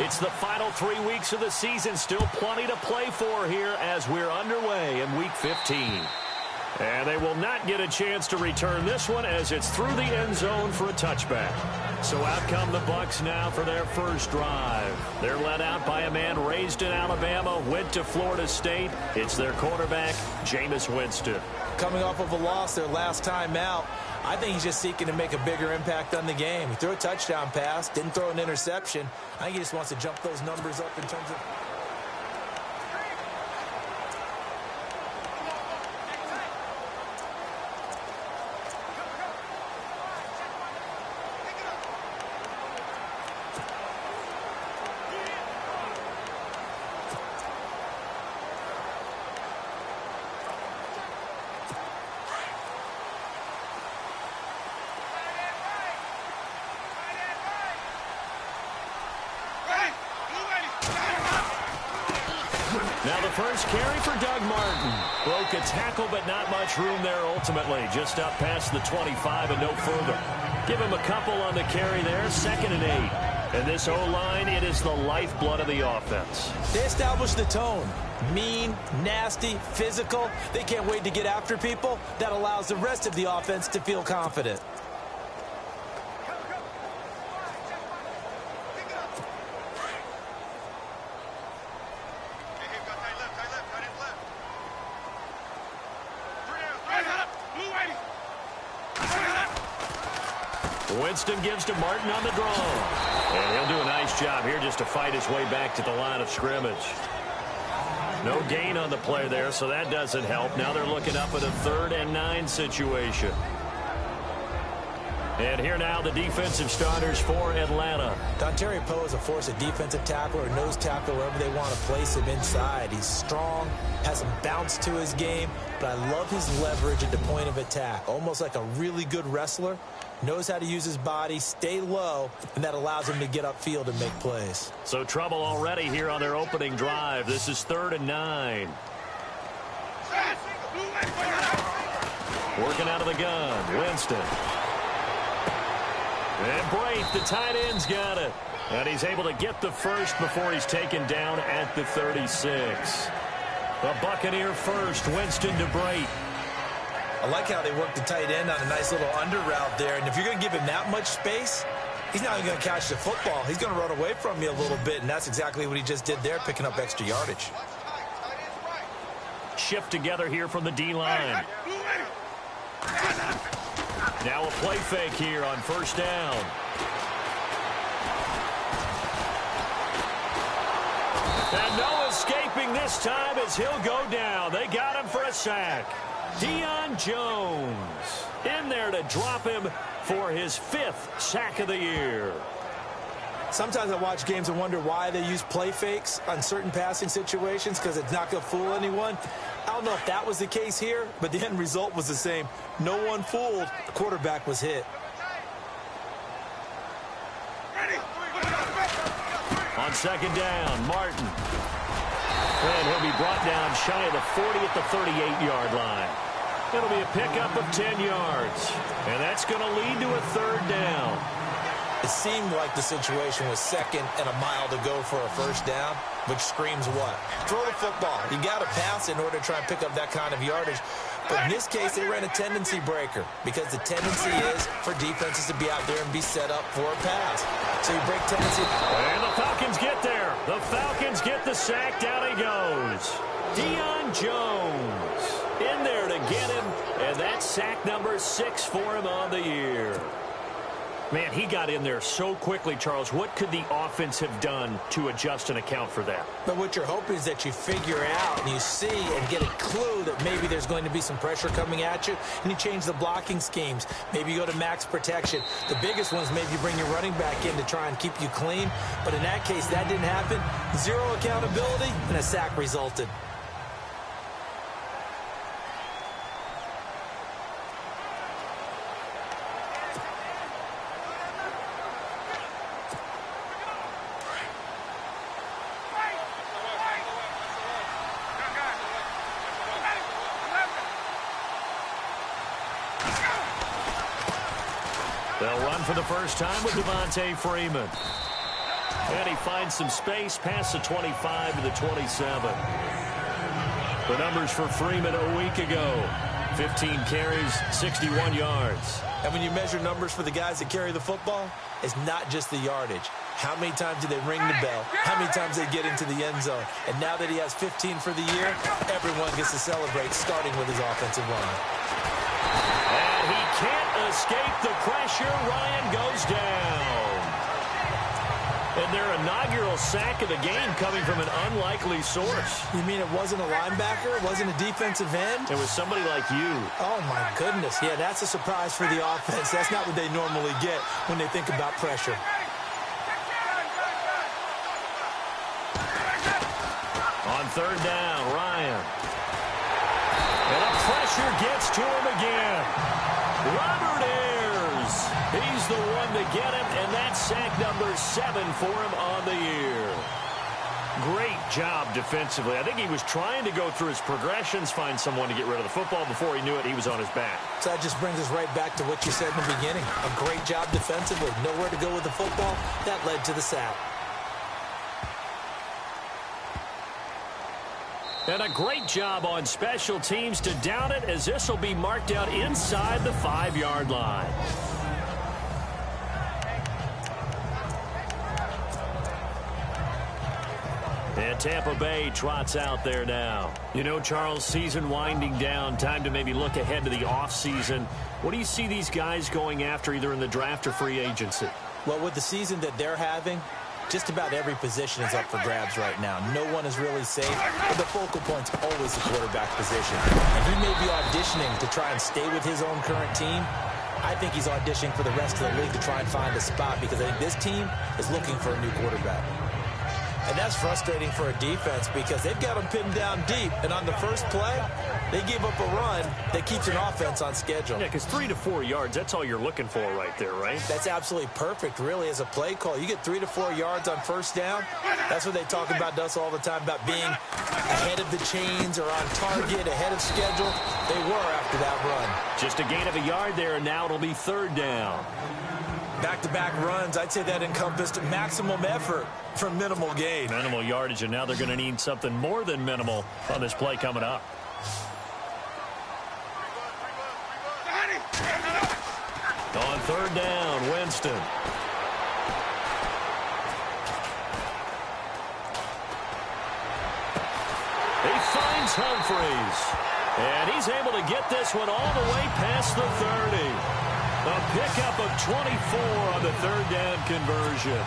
It's the final 3 weeks of the season. Still plenty to play for here as we're underway in Week 15. And they will not get a chance to return this one as it's through the end zone for a touchback. So out come the Bucs now for their first drive. They're led out by a man raised in Alabama, went to Florida State. It's their quarterback, Jameis Winston. Coming off of a loss their last time out, I think he's just seeking to make a bigger impact on the game. He threw a touchdown pass, didn't throw an interception. I think he just wants to jump those numbers up in terms of... Now the first carry for Doug Martin. Broke a tackle, but not much room there ultimately. Just up past the 25 and no further. Give him a couple on the carry there. 2nd and 8. And this O-line, it is the lifeblood of the offense. They established the tone. Mean, nasty, physical. They can't wait to get after people. That allows the rest of the offense to feel confident. Winston gives to Martin on the draw. And he'll do a nice job here just to fight his way back to the line of scrimmage. No gain on the play there, so that doesn't help. Now they're looking up at a 3rd and 9 situation. And here now the defensive starters for Atlanta. Dontari Poe is a force of defensive tackle or nose tackle wherever they want to place him inside. He's strong, has some bounce to his game, but I love his leverage at the point of attack. Almost like a really good wrestler. Knows how to use his body, stay low, and that allows him to get upfield and make plays. So trouble already here on their opening drive. This is 3rd and 9. Working out of the gun, Winston. And Brate, the tight end's got it. And he's able to get the first before he's taken down at the 36. The Buccaneer first, Winston to Brate. I like how they work the tight end on a nice little under route there. And if you're going to give him that much space, he's not even going to catch the football. He's going to run away from you a little bit, and that's exactly what he just did there, picking up extra yardage. Shift together here from the D-line. Now a play fake here on 1st down. And no escaping this time as he'll go down. They got him for a sack. Deion Jones in there to drop him for his 5th sack of the year. Sometimes I watch games and wonder why they use play fakes on certain passing situations because it's not going to fool anyone. I don't know if that was the case here, but the end result was the same. No one fooled. The quarterback was hit. On 2nd down, Martin. And he'll be brought down shy of the 40 at the 38-yard line. It'll be a pickup of 10 yards. And that's going to lead to a 3rd down. It seemed like the situation was 2nd and a mile to go for a 1st down, which screams what? Throw the football. You got to pass in order to try and pick up that kind of yardage. But in this case, they ran a tendency breaker because the tendency is for defenses to be out there and be set up for a pass. So you break tendency. And the Falcons get there. The Falcons get the sack. Down he goes. Deion Jones in there to get him. And that's sack number 6 for him on the year. Man, he got in there so quickly, Charles. What could the offense have done to adjust and account for that? But what you're hoping is that you figure out and you see and get a clue that maybe there's going to be some pressure coming at you, and you change the blocking schemes. Maybe you go to max protection. The biggest one is maybe you bring your running back in to try and keep you clean. But in that case, that didn't happen. 0 accountability, and a sack resulted. They'll run for the first time with Devontae Freeman. And he finds some space past the 25 to the 27. The numbers for Freeman a week ago. 15 carries, 61 yards. And when you measure numbers for the guys that carry the football, it's not just the yardage. How many times do they ring the bell? How many times they get into the end zone? And now that he has 15 for the year, everyone gets to celebrate, starting with his offensive line. And he can't escape the pressure. Ryan goes down. And their inaugural sack of the game coming from an unlikely source. You mean it wasn't a linebacker? It wasn't a defensive end? It was somebody like you. Oh, my goodness. Yeah, that's a surprise for the offense. That's not what they normally get when they think about pressure. On third down, Ryan. And a pressure gets to him again. Robert Ayers. He's the one to get him, and that's sack number 7 for him on the year. Great job defensively. I think he was trying to go through his progressions, find someone to get rid of the football. Before he knew it, he was on his back. So that just brings us right back to what you said in the beginning. A great job defensively. Nowhere to go with the football. That led to the sack. And a great job on special teams to down it, as this will be marked out inside the 5-yard line. And Tampa Bay trots out there now. You know, Charles, season winding down, time to maybe look ahead to the offseason. What do you see these guys going after, either in the draft or free agency? Well, with the season that they're having, just about every position is up for grabs right now. No one is really safe, but the focal point's always the quarterback position. And he may be auditioning to try and stay with his own current team. I think he's auditioning for the rest of the league to try and find a spot, because I think this team is looking for a new quarterback. And that's frustrating for a defense, because they've got them pinned down deep. And on the first play, they give up a run that keeps an offense on schedule. Yeah, because 3 to 4 yards, that's all you're looking for right there, right? That's absolutely perfect, really, as a play call. You get 3 to 4 yards on first down. That's what they talk about to us all the time, about being ahead of the chains or on target, ahead of schedule. They were after that run. Just a gain of a yard there, and now it'll be third down. Back-to-back runs, I'd say that encompassed maximum effort for minimal gain. Minimal yardage, and now they're going to need something more than minimal on this play coming up. On third down, Winston. He finds Humphreys. And he's able to get this one all the way past the 30. A pickup of 24 on the third down conversion.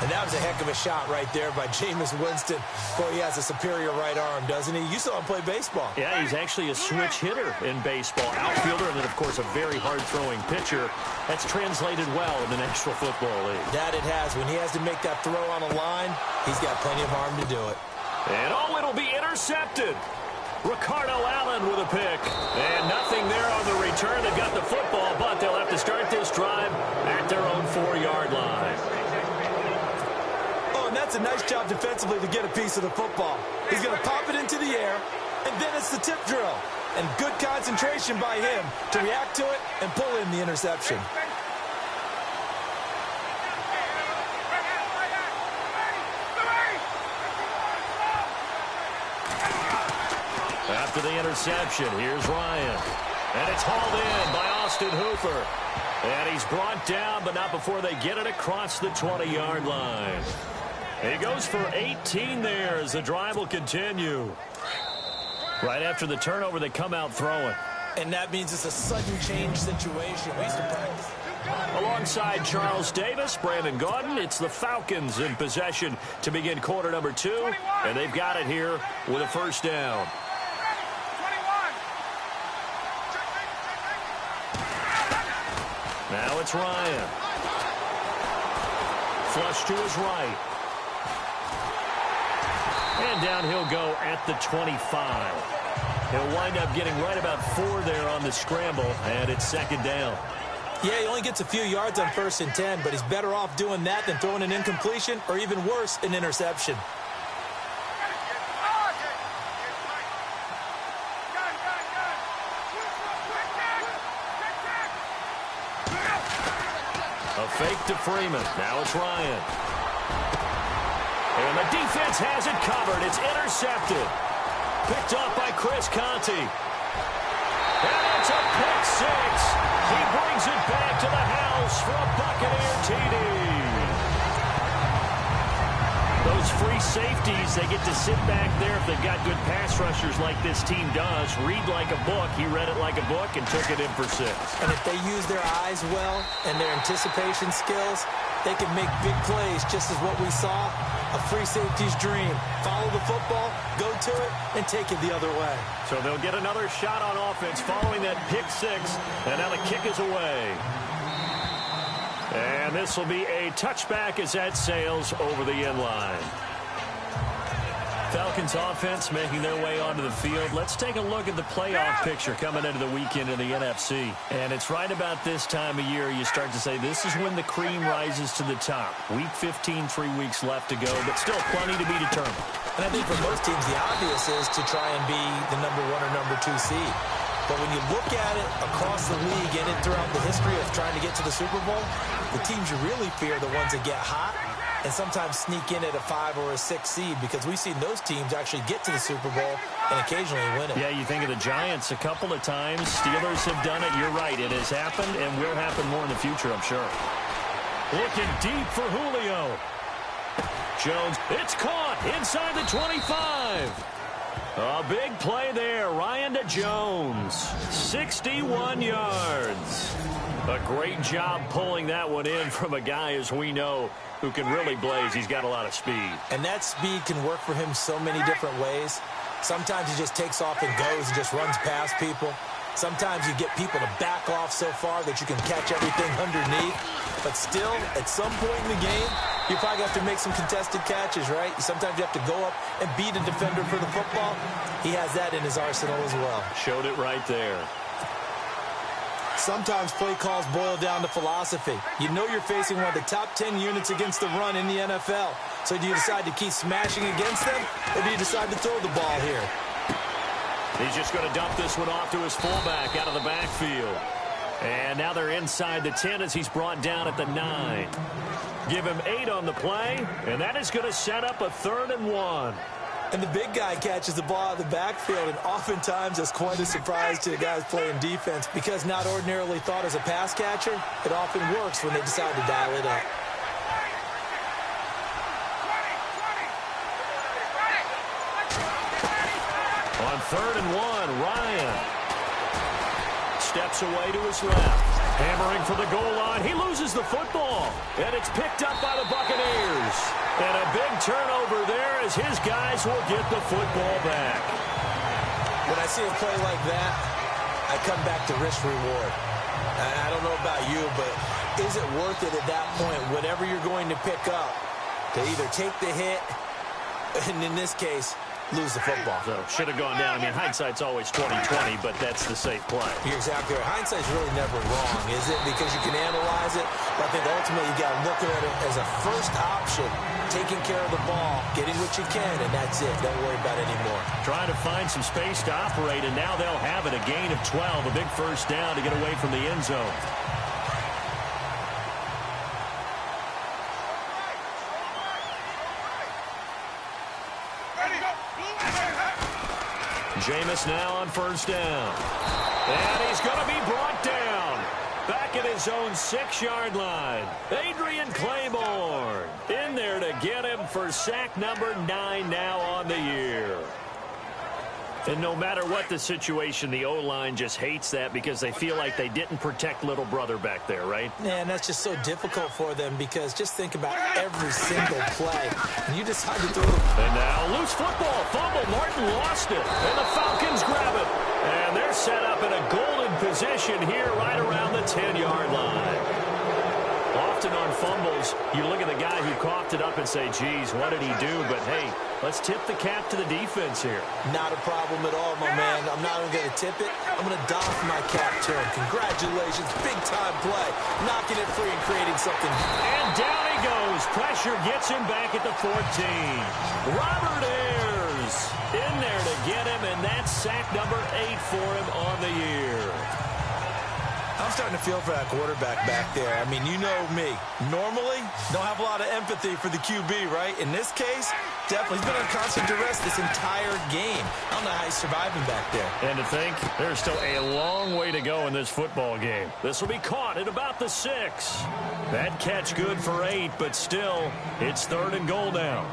And that was a heck of a shot right there by Jameis Winston. Boy, he has a superior right arm, doesn't he? You saw him play baseball. Yeah, he's actually a switch hitter in baseball. Outfielder, and then, of course, a very hard-throwing pitcher. That's translated well in the National Football League. That it has. When he has to make that throw on a line, he's got plenty of arm to do it. And, oh, it'll be intercepted. Ricardo Allen with a pick. And nothing there on the return. They've got the football, but they'll have to start this drive at their own 4-yard line. Oh, and that's a nice job defensively to get a piece of the football. He's going to pop it into the air, and then it's the tip drill. And good concentration by him to react to it and pull in the interception. After the interception, here's Ryan. And it's hauled in by Austin Hooper. And he's brought down, but not before they get it across the 20-yard line. He goes for 18 there as the drive will continue. Right after the turnover, they come out throwing. And that means it's a sudden change situation. We used to practice. Alongside Charles Davis, Brandon Gaudin, it's the Falcons in possession to begin quarter number 2. And they've got it here with a first down. Now it's Ryan. Flush to his right. And down he'll go at the 25. He'll wind up getting right about 4 there on the scramble, and it's second down. Yeah, he only gets a few yards on 1st and 10, but he's better off doing that than throwing an incompletion or, even worse, an interception. A fake to Freeman. Now it's Ryan. And the defense has it covered. It's intercepted. Picked up by Chris Conte. And it's a pick six. He brings it back to the house for a Buccaneer TD. Those free safeties, they get to sit back there if they've got good pass rushers like this team does. Read like a book. He read it like a book and took it in for 6. And if they use their eyes well and their anticipation skills, they can make big plays, just as what we saw. A free safety's dream. Follow the football, go to it, and take it the other way. So they'll get another shot on offense following that pick 6. And now the kick is away. And this will be a touchback as that sails over the end line. Falcons offense making their way onto the field. Let's take a look at the playoff picture coming into the weekend in the NFC. And it's right about this time of year you start to say this is when the cream rises to the top. Week 15, 3 weeks left to go, but still plenty to be determined. And I think for most teams, the obvious is to try and be the number 1 or number 2 seed. But when you look at it across the league and throughout the history of trying to get to the Super Bowl, the teams you really fear are the ones that get hot and sometimes sneak in at a 5 or a 6 seed, because we've seen those teams actually get to the Super Bowl and occasionally win it. Yeah, you think of the Giants a couple of times. Steelers have done it. You're right. It has happened and will happen more in the future, I'm sure. Looking deep for Julio. Jones, it's caught inside the 25. A big play there. Ryan to Jones. 61 yards. A great job pulling that one in from a guy, as we know, who can really blaze. He's got a lot of speed. And that speed can work for him so many different ways. Sometimes he just takes off and goes and just runs past people. Sometimes you get people to back off so far that you can catch everything underneath. But still, at some point in the game, you probably have to make some contested catches, right? Sometimes you have to go up and beat a defender for the football. He has that in his arsenal as well. Showed it right there. Sometimes play calls boil down to philosophy. You know you're facing one of the top 10 units against the run in the NFL. So do you decide to keep smashing against them, or do you decide to throw the ball here? He's just going to dump this one off to his fullback out of the backfield. And now they're inside the 10 as he's brought down at the 9. Give him 8 on the play, and that is going to set up a 3rd and 1. And the big guy catches the ball out of the backfield, and oftentimes it's quite a surprise to the guys playing defense, because not ordinarily thought as a pass catcher, it often works when they decide to dial it up. On 3rd and 1, Ryan steps away to his left. Hammering for the goal line. He loses the football. And it's picked up by the Buccaneers. And a big turnover there as his guys will get the football back. When I see a play like that, I come back to risk-reward. I don't know about you, but is it worth it at that point, whatever you're going to pick up, to either take the hit, and in this case, lose the football? So should have gone down. I mean, hindsight's always 20/20, but that's the safe play. You're exactly right. Hindsight's really never wrong, is it? Because you can analyze it, but I think ultimately you got to look at it as a first option, taking care of the ball, getting what you can, and that's it. Don't worry about it anymore. Trying to find some space to operate, and now they'll have it. A gain of 12, a big first down to get away from the end zone. Jameis now on 1st down. And he's going to be brought down. Back at his own 6-yard line. Adrian Claiborne in there to get him for sack number 9 now on the year. And no matter what the situation, the O-line just hates that because they feel like they didn't protect little brother back there, right? Yeah, and that's just so difficult for them because just think about every single play. And you decide to throw it. And now loose football. Fumble. Martin lost it. And the Falcons grab it. And they're set up in a golden position here right around the 10-yard line. Often on fumbles, you look at the guy who coughed it up and say, geez, what did he do? But, hey, let's tip the cap to the defense here. Not a problem at all, my man. I'm not even going to tip it. I'm going to doff my cap to him. Congratulations. Big-time play. Knocking it free and creating something. And down he goes. Pressure gets him back at the 14. Robert Ayers in there to get him, and that's sack number 8 for him on the year. I'm starting to feel for that quarterback back there. I mean, you know me. Normally, don't have a lot of empathy for the QB, right? In this case, definitely. He's been under constant duress this entire game. I don't know how he's surviving back there. And to think, there's still a long way to go in this football game. This will be caught at about the 6. That catch good for 8, but still, it's 3rd and goal now.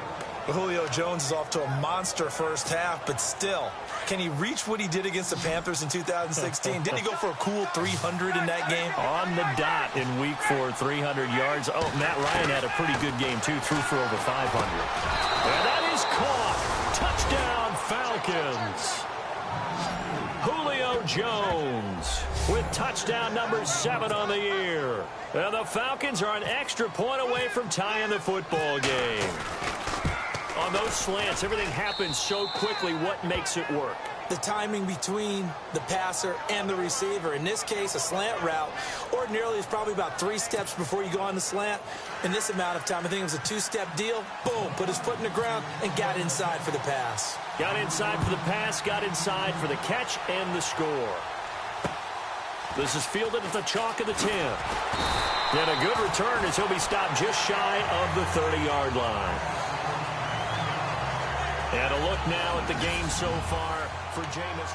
Julio Jones is off to a monster first half, but still, can he reach what he did against the Panthers in 2016? Didn't he go for a cool 300 in that game? On the dot in week 4, 300 yards. Oh, Matt Ryan had a pretty good game, too. Threw for over 500. And that is caught. Touchdown, Falcons. Julio Jones with touchdown number 7 on the year. And the Falcons are an extra point away from tying the football game. On those slants, everything happens so quickly. What makes it work? The timing between the passer and the receiver. In this case, a slant route ordinarily is probably about 3 steps before you go on the slant. In this amount of time, I think it was a 2-step deal. Boom, put his foot in the ground and got inside for the pass. Got inside for the pass, got inside for the catch and the score. This is fielded at the chalk of the 10. And a good return as he'll be stopped just shy of the 30-yard line. And a look now at the game so far for Jameis.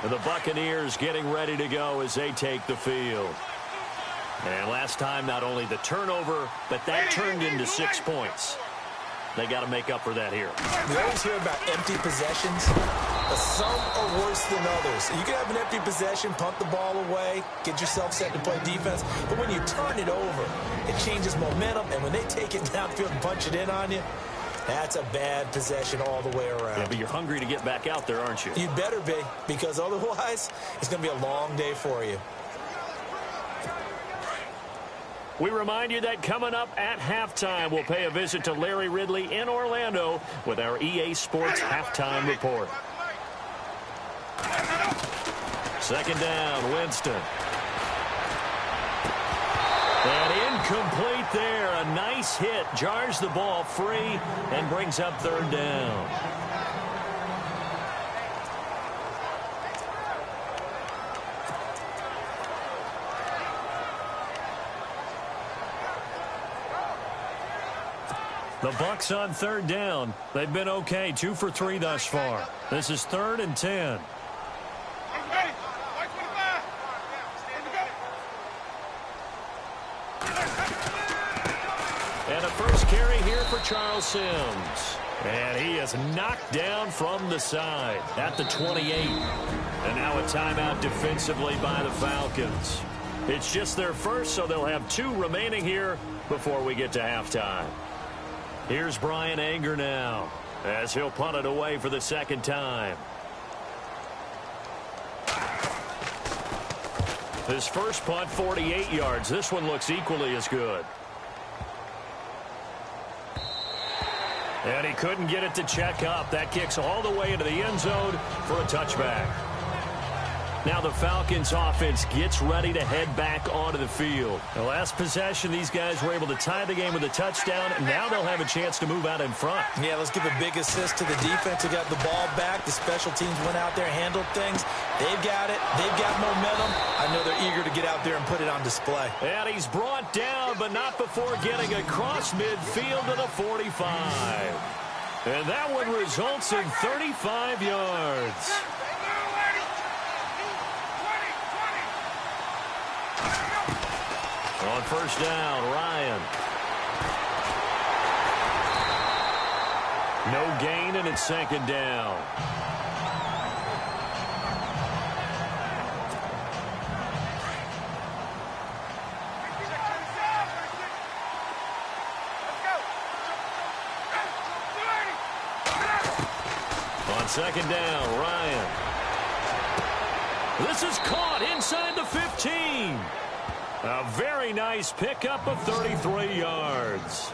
The Buccaneers getting ready to go as they take the field. And last time, not only the turnover, but that turned into 6 points. They got to make up for that here. We always hear about empty possessions, but some are worse than others. You can have an empty possession, punt the ball away, get yourself set to play defense, but when you turn it over, it changes momentum, and when they take it downfield and punch it in on you, that's a bad possession all the way around. Yeah, but you're hungry to get back out there, aren't you? You'd better be, because otherwise, it's going to be a long day for you. We remind you that coming up at halftime, we'll pay a visit to Larry Ridley in Orlando with our EA Sports Halftime Report. 2nd down, Winston. And incomplete there. A nice hit. Jars the ball free and brings up 3rd down. The Bucs on 3rd down. They've been okay, 2 for 3 thus far. This is 3rd and 10. And a first carry here for Charles Sims. And he is knocked down from the side at the 28. And now a timeout defensively by the Falcons. It's just their first, so they'll have 2 remaining here before we get to halftime. Here's Brian Anger now as he'll punt it away for the 2nd time. His first punt, 48 yards. This one looks equally as good. And he couldn't get it to check up. That kicks all the way into the end zone for a touchback. Now the Falcons offense gets ready to head back onto the field. The last possession, these guys were able to tie the game with a touchdown, and now they'll have a chance to move out in front. Yeah, let's give a big assist to the defense who got the ball back. The special teams went out there, handled things. They've got it. They've got momentum. I know they're eager to get out there and put it on display. And he's brought down, but not before getting across midfield to the 45. And that one results in 35 yards. On 1st down, Ryan. No gain, and it's 2nd down. On 2nd down, Ryan. This is caught inside the 15. A very nice pickup of 33 yards.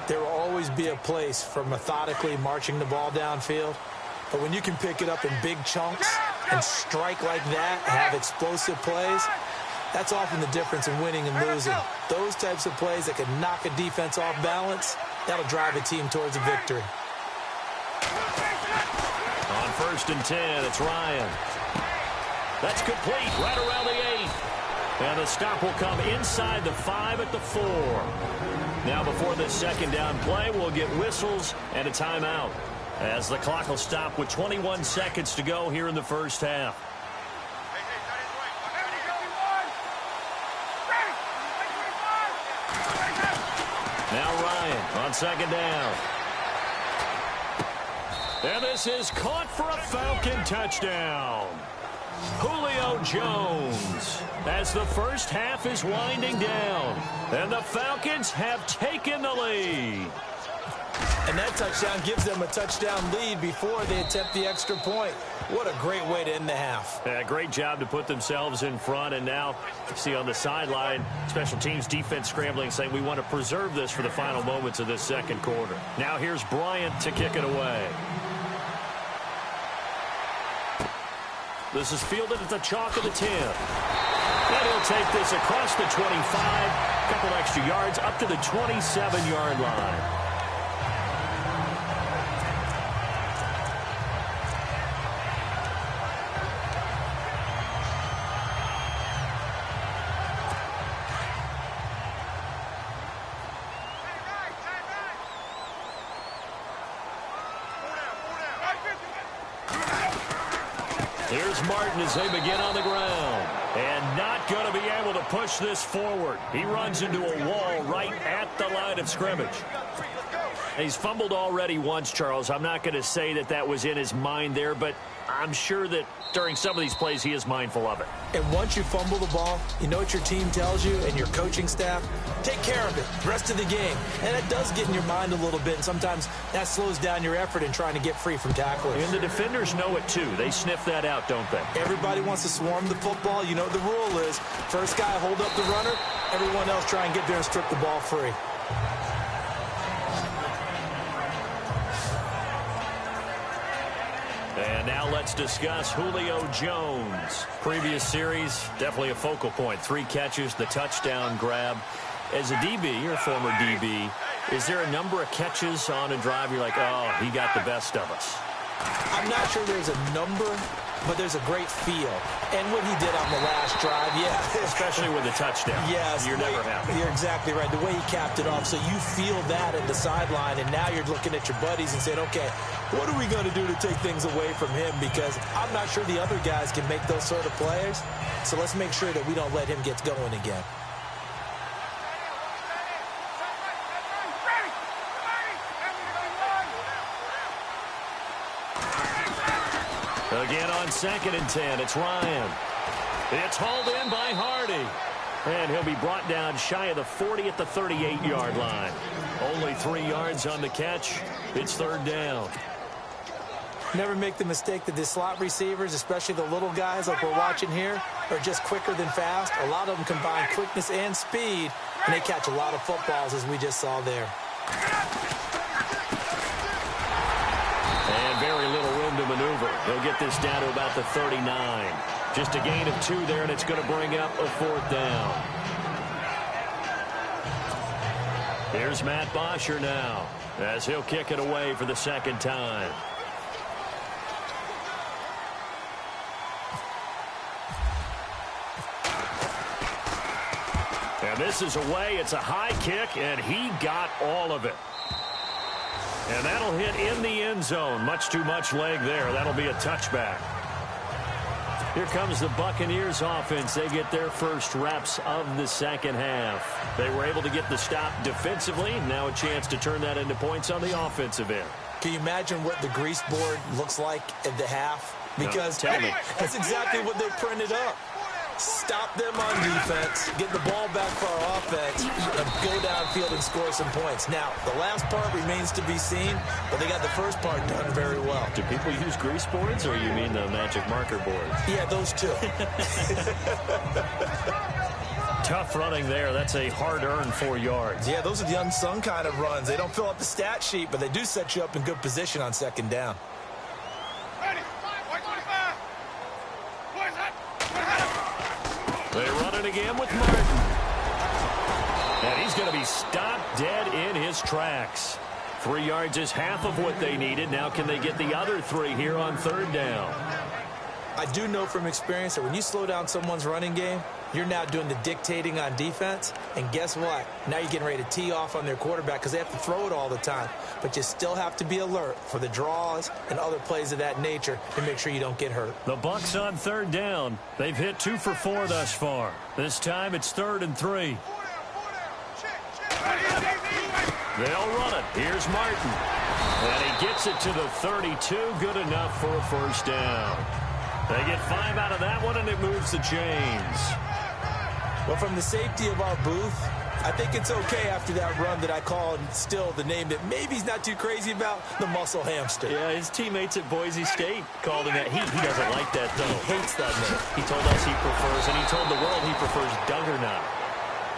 There will always be a place for methodically marching the ball downfield. But when you can pick it up in big chunks and strike like that, have explosive plays, that's often the difference in winning and losing. Those types of plays that can knock a defense off balance, that'll drive a team towards a victory. 1st and 10. It's Ryan. That's complete right around the 8. And the stop will come inside the 5 at the 4. Now before this second down play, we'll get whistles and a timeout, as the clock will stop with 21 seconds to go here in the first half. Now Ryan on second down. And this is caught for a Falcon touchdown. Julio Jones, as the first half is winding down, and the Falcons have taken the lead. And that touchdown gives them a touchdown lead before they attempt the extra point. What a great way to end the half. Yeah, great job to put themselves in front, and now you see on the sideline, special teams defense scrambling, saying we want to preserve this for the final moments of this second quarter. Now here's Bryant to kick it away. This is fielded at the chalk of the 10. And he'll take this across the 25, a couple extra yards up to the 27-yard line. Here's Martin as they begin on the ground. And not going to be able to push this forward. He runs into a wall right at the line of scrimmage. He's fumbled already once, Charles. I'm not going to say that that was in his mind there, but I'm sure that during some of these plays he is mindful of it. And once you fumble the ball, you know what your team tells you and your coaching staff? Take care of it the rest of the game. And it does get in your mind a little bit, and sometimes that slows down your effort in trying to get free from tacklers. And the defenders know it too. They sniff that out, don't they? Everybody wants to swarm the football. You know what the rule is. First guy hold up the runner, everyone else try and get there and strip the ball free. And now let's discuss Julio Jones. Previous series, definitely a focal point. 3 catches, the touchdown grab. As a DB, or former DB, is there a number of catches on a drive you're like, oh, he got the best of us? I'm not sure there's a number, but there's a great feel. And what he did on the last drive, yeah. Especially with a touchdown. Yes. You're never happy. You're exactly right. The way he capped it off, so you feel that at the sideline, and now you're looking at your buddies and saying, okay, what are we going to do to take things away from him? Because I'm not sure the other guys can make those sort of plays. So let's make sure that we don't let him get going again. Again on 2nd and 10, it's Ryan. It's hauled in by Hardy. And he'll be brought down shy of the 40 at the 38-yard line. Only 3 yards on the catch. It's 3rd down. Never make the mistake that the slot receivers, especially the little guys like we're watching here, are just quicker than fast. A lot of them combine quickness and speed, and they catch a lot of footballs, as we just saw there. And very little room to maneuver. He'll get this down to about the 39. Just a gain of 2 there, and it's going to bring up a 4th down. Here's Matt Bosher now, as he'll kick it away for the 2nd time. And this is away. It's a high kick, and he got all of it. And that'll hit in the end zone. Much too much leg there. That'll be a touchback. Here comes the Buccaneers offense. They get their first reps of the second half. They were able to get the stop defensively. Now a chance to turn that into points on the offensive end. Can you imagine what the grease board looks like at the half? Because tell me. That's exactly what they printed up. Stop them on defense, get the ball back for our offense, and go downfield and score some points. Now, the last part remains to be seen, but they got the first part done very well. Do people use grease boards, or you mean the magic marker boards? Yeah, those two. Tough running there. That's a hard-earned 4 yards. Yeah, those are the unsung kind of runs. They don't fill up the stat sheet, but they do set you up in good position on 2nd down. They run it again with Martin. And he's going to be stopped dead in his tracks. 3 yards is half of what they needed. Now can they get the other 3 here on 3rd down? I do know from experience that when you slow down someone's running game, you're now doing the dictating on defense. And guess what? Now you're getting ready to tee off on their quarterback because they have to throw it all the time. But you still have to be alert for the draws and other plays of that nature to make sure you don't get hurt. The Bucs on 3rd down. They've hit 2 for 4 thus far. This time it's 3rd and 3. They'll run it. Here's Martin. And he gets it to the 32. Good enough for a 1st down. They get 5 out of that one, and it moves the chains. Well, from the safety of our booth, I think it's okay after that run that I called still the name that maybe he's not too crazy about, the muscle hamster. Yeah, his teammates at Boise State called him that. He doesn't like that, though. He hates that name. He told us he prefers, and he told the world he prefers Juggernaut.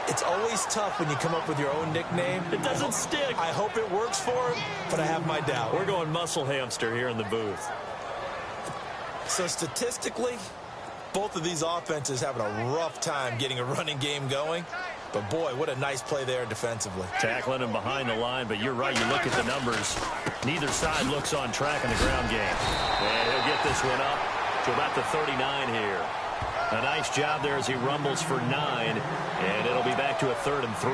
It's always tough when you come up with your own nickname. It doesn't stick. I hope it works for him, but I have my doubt. We're going muscle hamster here in the booth. So statistically, both of these offenses having a rough time getting a running game going. But, boy, what a nice play there defensively. Tackling him behind the line, but you're right. You look at the numbers. Neither side looks on track in the ground game. And he'll get this one up to about the 39 here. A nice job there as he rumbles for 9, and it'll be back to a 3rd and 3.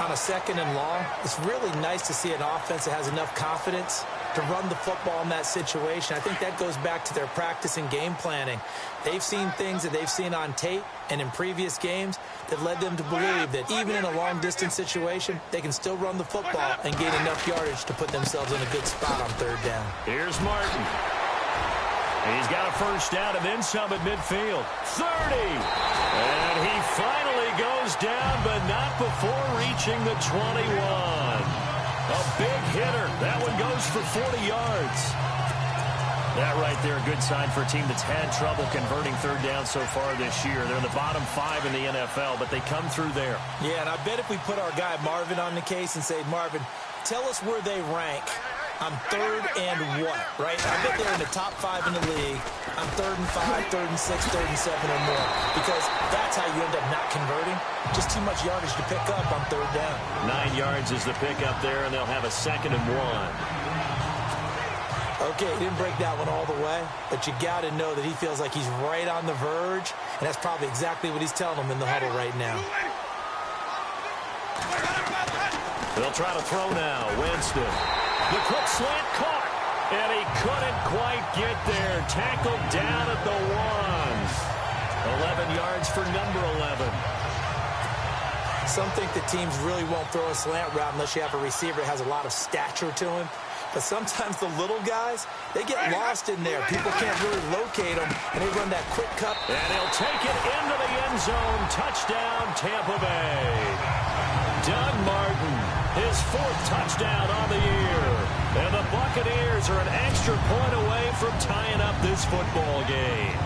On a 2nd and long, it's really nice to see an offense that has enough confidence to run the football in that situation. I think that goes back to their practice and game planning. They've seen things that they've seen on tape and in previous games that led them to believe that even in a long-distance situation, they can still run the football and gain enough yardage to put themselves in a good spot on 3rd down. Here's Martin. He's got a 1st down and then some at midfield. 30. And he finally goes down, but not before reaching the 21. A big hitter. That one goes for 40 yards. That right there, a good sign for a team that's had trouble converting 3rd down so far this year. They're in the bottom 5 in the NFL, but they come through there. Yeah, and I bet if we put our guy Marvin on the case and say, Marvin, tell us where they rank on 3rd and what, right? I bet they're in the top 5 in the league on 3rd and 5, 3rd and 6, 3rd and 7 or more, because that's how you end up not converting. Just too much yardage to pick up on 3rd down. 9 yards is the pickup there, and they'll have a 2nd and 1. Okay, he didn't break that one all the way, but you got to know that he feels like he's right on the verge, and that's probably exactly what he's telling them in the huddle right now. They'll try to throw now. Winston. The quick slant caught, and he couldn't quite get there. Tackled down at the 1. 11 yards for number 11. Some think the teams really won't throw a slant route unless you have a receiver that has a lot of stature to him. But sometimes the little guys, they get lost in there. People can't really locate them, and they run that quick cut. And he'll take it into the end zone. Touchdown, Tampa Bay. Doug Martin, his 4th touchdown on the year. And the Buccaneers are an extra point away from tying up this football game.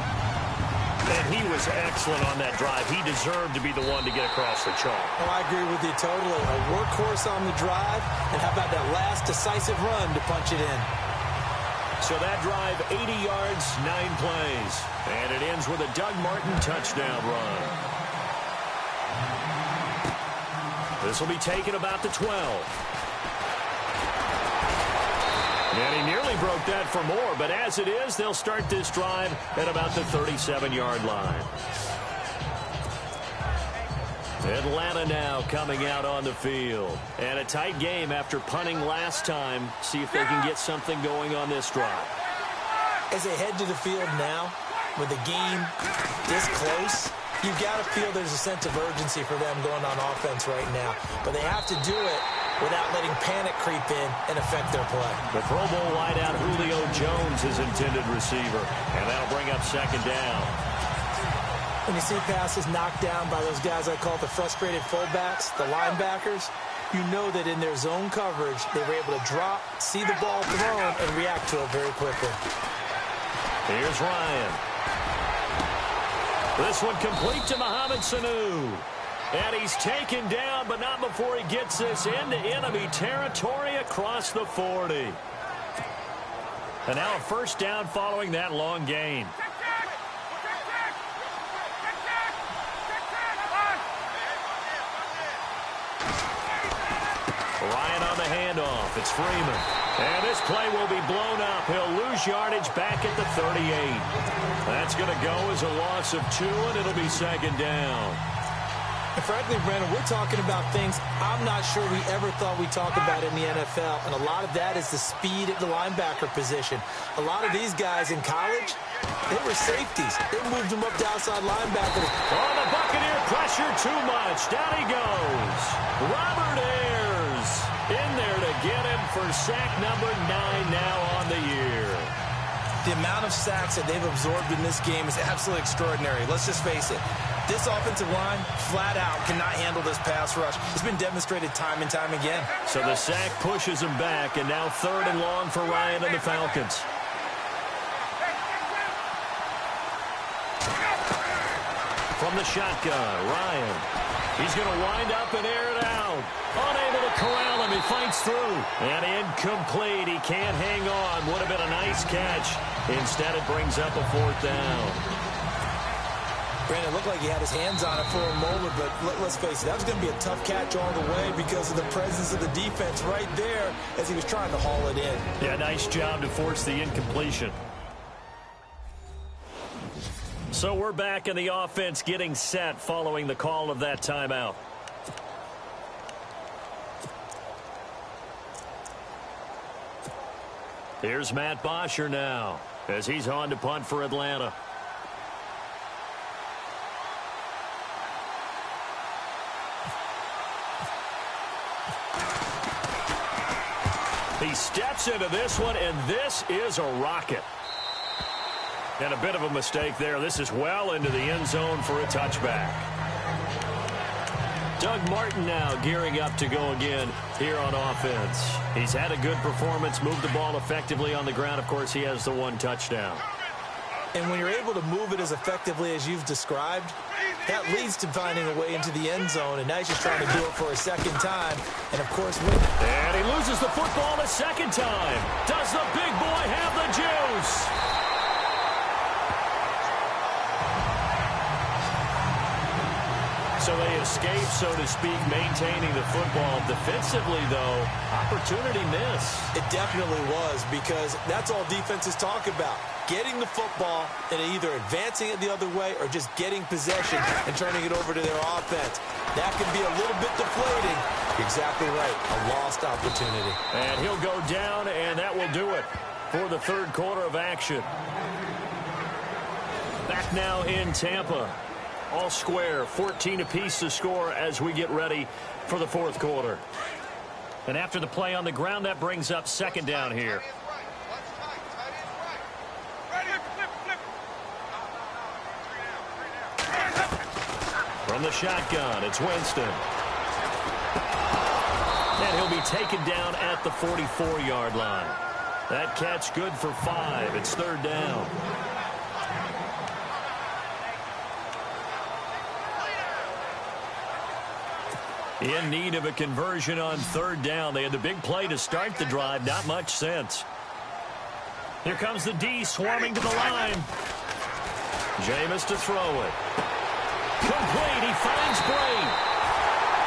And he was excellent on that drive. He deserved to be the one to get across the chalk. Oh, I agree with you totally. A workhorse on the drive, and how about that last decisive run to punch it in? So that drive, 80 yards, 9 plays. And it ends with a Doug Martin touchdown run. This will be taken about the 12. And he nearly broke that for more, but as it is, they'll start this drive at about the 37-yard line. Atlanta now coming out on the field. And a tight game after punting last time. See if they can get something going on this drive. As they head to the field now, with the game this close, you've got to feel there's a sense of urgency for them going on offense right now. But they have to do it without letting panic creep in and affect their play. The Pro Bowl wideout Julio Jones is intended receiver, and that'll bring up 2nd down. When you see passes knocked down by those guys I call the frustrated fullbacks, the linebackers, you know that in their zone coverage, they were able to drop, see the ball thrown, and react to it very quickly. Here's Ryan. This one complete to Mohamed Sanu. And he's taken down, but not before he gets this into enemy territory across the 40. And now a 1st down following that long gain. Ryan on the handoff. It's Freeman. And this play will be blown up. He'll lose yardage back at the 38. That's going to go as a loss of 2, and it'll be second down. And frankly, Brandon, we're talking about things I'm not sure we ever thought we'd talk about in the NFL, and a lot of that is the speed at the linebacker position. A lot of these guys in college, they were safeties. They moved them up to outside linebacker. Oh, the Buccaneer pressure too much. Down he goes. Robert Ayers in there to get him for sack number 9 now on the year. The amount of sacks that they've absorbed in this game is absolutely extraordinary. Let's just face it. This offensive line, flat out, cannot handle this pass rush. It's been demonstrated time and time again. So the sack pushes him back, and now 3rd and long for Ryan and the Falcons. From the shotgun, Ryan. He's going to wind up and air it out. Unable to corral him. He fights through. And incomplete. He can't hang on. Would have been a nice catch. Instead, it brings up a 4th down. Brandon, it looked like he had his hands on it for a moment, but let's face it, that was going to be a tough catch all the way because of the presence of the defense right there as he was trying to haul it in. Yeah, nice job to force the incompletion. So we're back in the offense getting set following the call of that timeout. Here's Matt Bosher now as he's on to punt for Atlanta. He steps into this one, and this is a rocket. And a bit of a mistake there. This is well into the end zone for a touchback. Doug Martin now gearing up to go again here on offense. He's had a good performance, moved the ball effectively on the ground. Of course, he has the 1 touchdown. And when you're able to move it as effectively as you've described, that leads to finding a way into the end zone, and now he's just trying to do it for a second time, and of course win. And he loses the football a second time. Does the big boy have the juice? So they escape, so to speak, maintaining the football. Defensively, though, opportunity miss. It definitely was, because that's all defenses talk about. Getting the football and either advancing it the other way or just getting possession and turning it over to their offense. That can be a little bit deflating. Exactly right. A lost opportunity. And he'll go down, and that will do it for the 3rd quarter of action. Back now in Tampa. All square, 14 apiece to score as we get ready for the 4th quarter. And after the play on the ground, that brings up 2nd down here. From the shotgun, it's Winston. And he'll be taken down at the 44-yard line. That catch good for 5. It's 3rd down. In need of a conversion on 3rd down. They had the big play to start the drive. Not much sense. Here comes the D swarming to the line. Jameis to throw it. Complete. He finds Bray.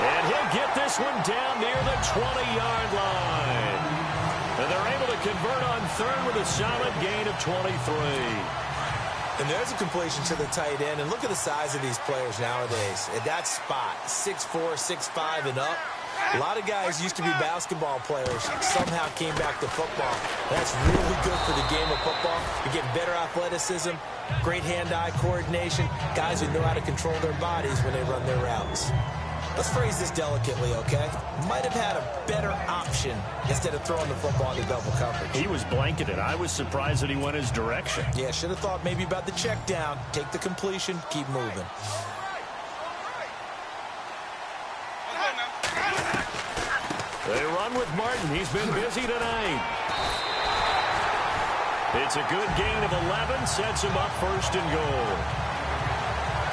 And he'll get this one down near the 20-yard line. And they're able to convert on 3rd with a solid gain of 23. And there's a completion to the tight end. And look at the size of these players nowadays. At that spot, 6'4", 6'5", and up. A lot of guys used to be basketball players. Somehow came back to football. That's really good for the game of football. You get better athleticism, great hand-eye coordination, guys who know how to control their bodies when they run their routes. Let's phrase this delicately, okay? Might have had a better option instead of throwing the football into double coverage. He was blanketed. I was surprised that he went his direction. Yeah, should have thought maybe about the check down. Take the completion, keep moving. They run with Martin. He's been busy tonight. It's a good gain of 11. Sets him up 1st and goal.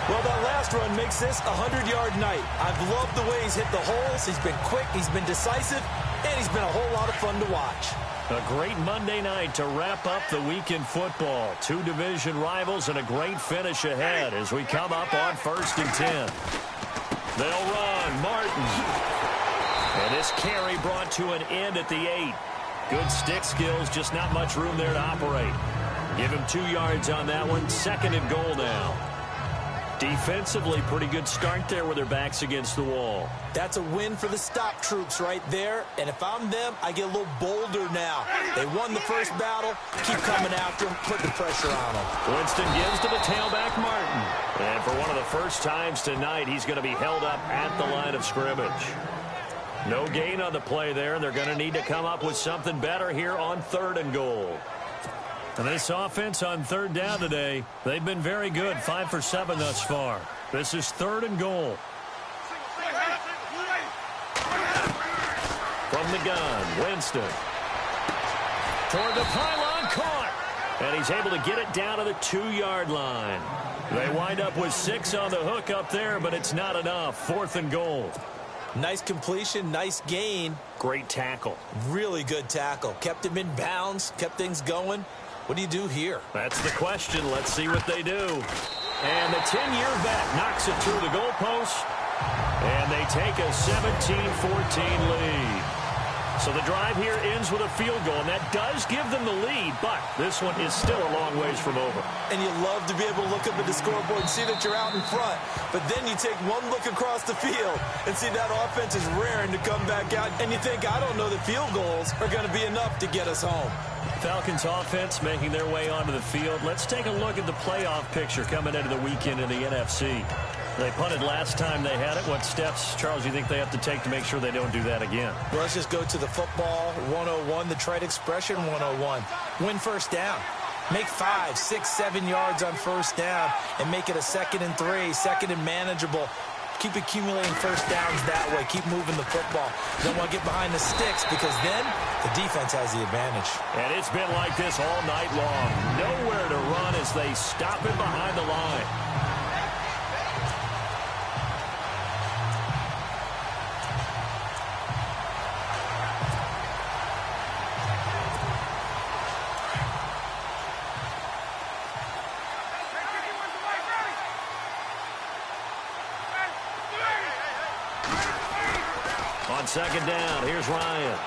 Well, that last run makes this a 100-yard night. I've loved the way he's hit the holes. He's been quick, he's been decisive, and he's been a whole lot of fun to watch. A great Monday night to wrap up the week in football. 2 division rivals and a great finish ahead as we come up on 1st and 10. They'll run. Martin. And this carry brought to an end at the 8. Good stick skills, just not much room there to operate. Give him 2 yards on that one. 2nd and goal now. Defensively, pretty good start there with their backs against the wall. That's a win for the stop troops right there. And if I'm them, I get a little bolder now. They won the first battle. Keep coming after them. Put the pressure on them. Winston gives to the tailback, Martin. And for one of the first times tonight, he's going to be held up at the line of scrimmage. No gain on the play there, and they're going to need to come up with something better here on 3rd and goal. And this offense on 3rd down today, they've been very good, 5 for 7 thus far. This is 3rd and goal. From the gun, Winston. Toward the pylon, caught. And he's able to get it down to the 2-yard line. They wind up with 6 on the hook up there, but it's not enough. 4th and goal. Nice completion, nice gain. Great tackle. Really good tackle. Kept him in bounds, kept things going. What do you do here? That's the question. Let's see what they do. And the 10-year vet knocks it through the goalpost. And they take a 17-14 lead. So the drive here ends with a field goal, and that does give them the lead, but this one is still a long ways from over. And you love to be able to look up at the scoreboard and see that you're out in front, but then you take one look across the field and see that offense is raring to come back out, and you think, I don't know that field goals are going to be enough to get us home. Falcons offense making their way onto the field. Let's take a look at the playoff picture coming into the weekend in the NFC. They punted last time they had it. What steps, Charles, do you think they have to take to make sure they don't do that again? Well, let's just go to the football 101, the trite expression 101. Win first down. Make 5, 6, 7 yards on first down and make it a 2nd and 3, 2nd and manageable. Keep accumulating first downs that way. Keep moving the football. Don't want to get behind the sticks because then the defense has the advantage. And it's been like this all night long. Nowhere to run as they stop him behind the line. On 2nd down, here's Ryan.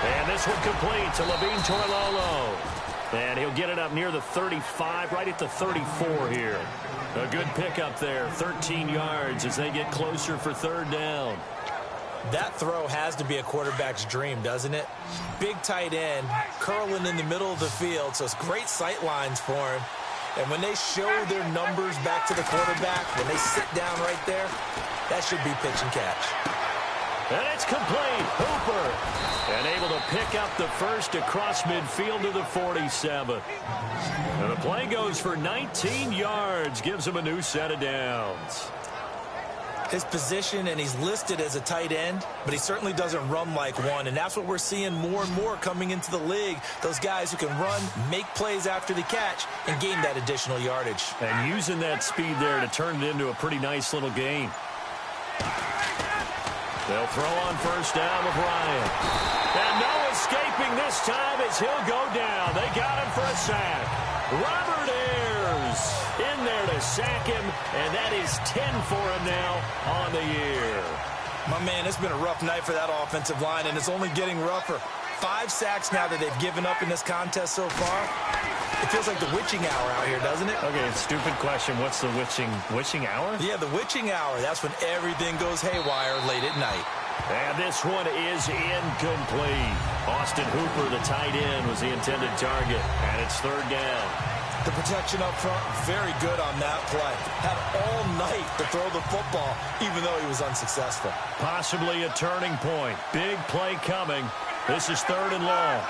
And this one complete to Levine Toilolo. And he'll get it up near the 35, right at the 34 here. A good pickup there, 13 yards as they get closer for 3rd down. That throw has to be a quarterback's dream, doesn't it? Big tight end, curling in the middle of the field, so it's great sight lines for him. And when they show their numbers back to the quarterback, when they sit down right there, that should be pitch and catch. And it's complete. Hooper. And able to pick up the first across midfield to the 47. And the play goes for 19 yards. Gives him a new set of downs. His position, and he's listed as a tight end, but he certainly doesn't run like one. And that's what we're seeing more and more coming into the league. Those guys who can run, make plays after the catch, and gain that additional yardage. And using that speed there to turn it into a pretty nice little game. They'll throw on first down with Ryan. And no escaping this time as he'll go down. They got him for a sack. Robert Ayers in there to sack him, and that is 10 for him now on the year. My man, it's been a rough night for that offensive line, and it's only getting rougher. 5 sacks now that they've given up in this contest so far. It feels like the witching hour out here, doesn't it? Okay, stupid question. What's the witching hour? Yeah, the witching hour. That's when everything goes haywire late at night. And this one is incomplete. Austin Hooper, the tight end, was the intended target, and it's 3rd down. The protection up front, very good on that play. Had all night to throw the football, even though he was unsuccessful. Possibly a turning point. Big play coming. This is 3rd and long.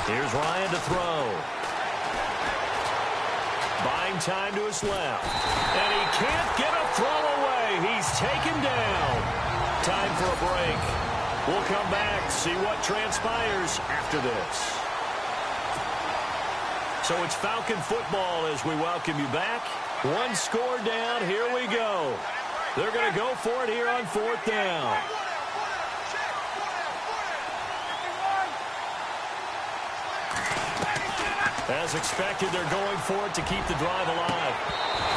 Here's Ryan to throw. Buying time to his left. And he can't get a throw away. He's taken down. Time for a break. We'll come back, see what transpires after this. So it's Falcon football as we welcome you back. 1 score down. Here we go. They're going to go for it here on 4th down. As expected, they're going for it to keep the drive alive.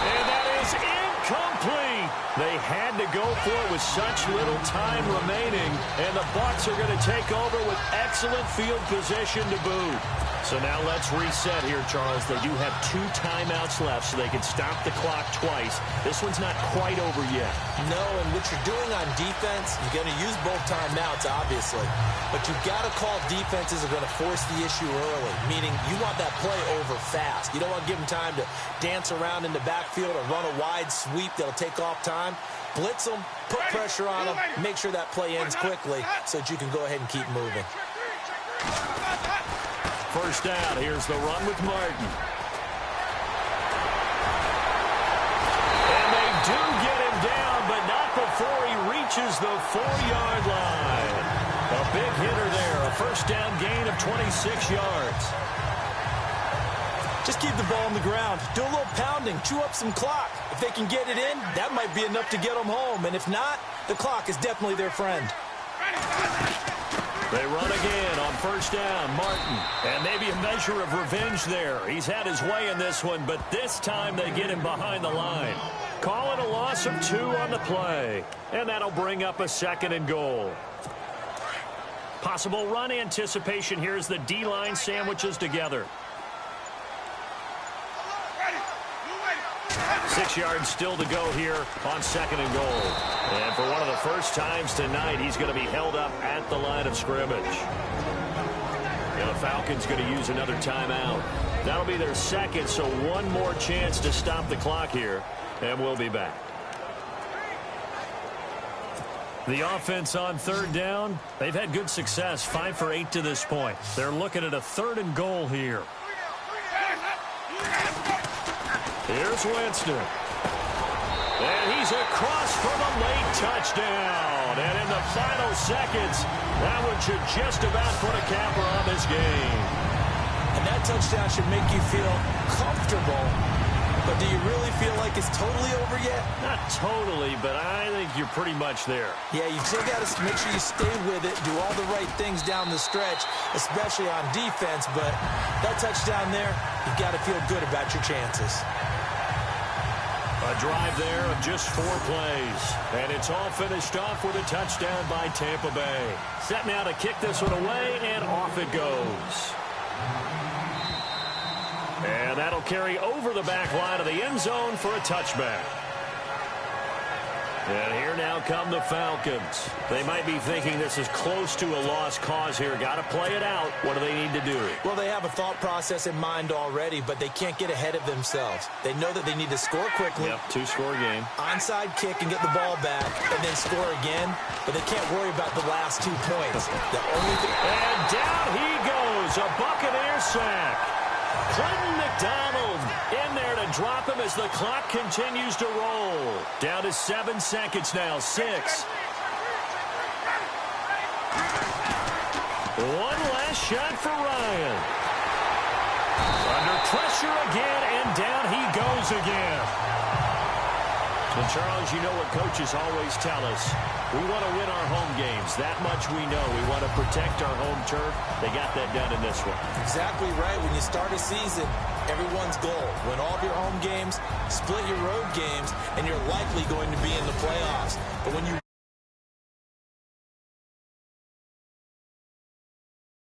And that is incomplete. They had to go for it with such little time remaining. And the Bucs are going to take over with excellent field position to boot. So now let's reset here, Charles. They do have 2 timeouts left, so they can stop the clock twice. This one's not quite over yet. No, and what you're doing on defense, you're going to use both timeouts, obviously. But you've got to call defenses are going to force the issue early, meaning you want that play over fast. You don't want to give them time to dance around in the backfield or run a wide sweep that'll take off time. Blitz them, put pressure on them, make sure that play ends quickly so that you can go ahead and keep moving. First down, here's the run with Martin. And they do get him down, but not before he reaches the 4-yard line. A big hitter there, a first down gain of 26 yards. Just keep the ball on the ground. Do a little pounding, chew up some clock. If they can get it in, that might be enough to get them home. And if not, the clock is definitely their friend. They run again on first down, Martin. And maybe a measure of revenge there. He's had his way in this one, but this time they get him behind the line. Call it a loss of 2 on the play. And that'll bring up a 2nd and goal. Possible run anticipation here as the D-line sandwiches together. 6 yards still to go here on 2nd and goal. And for one of the first times tonight, he's going to be held up at the line of scrimmage. And the Falcons going to use another timeout. That'll be their 2nd, so one more chance to stop the clock here. And we'll be back. The offense on 3rd down, they've had good success, 5 for 8 to this point. They're looking at a 3rd and goal here. Here's Winston. And he's across for the late touchdown. And in the final seconds, that one should just about put a capper on this game. And that touchdown should make you feel comfortable. But do you really feel like it's totally over yet? Not totally, but I think you're pretty much there. Yeah, you still got to make sure you stay with it, do all the right things down the stretch, especially on defense. But that touchdown there, you've got to feel good about your chances. A drive there of just 4 plays. And it's all finished off with a touchdown by Tampa Bay. Set now to kick this one away, and off it goes. And that'll carry over the back line of the end zone for a touchback. And here now come the Falcons. They might be thinking this is close to a lost cause here. Got to play it out. What do they need to do? Well, they have a thought process in mind already, but they can't get ahead of themselves. They know that they need to score quickly. Yep, 2-score game. Onside kick and get the ball back, and then score again. But they can't worry about the last 2 points. And down he goes. A Buccaneer sack. Clinton McDonald in there to drop him as the clock continues to roll. Down to 7 seconds now. 6. One last shot for Ryan. Under pressure again, and down he goes again. And Charles, you know what coaches always tell us. We want to win our home games. That much we know. We want to protect our home turf. They got that done in this one. Exactly right. When you start a season, everyone's goal, win all of your home games, split your road games, and you're likely going to be in the playoffs. But when you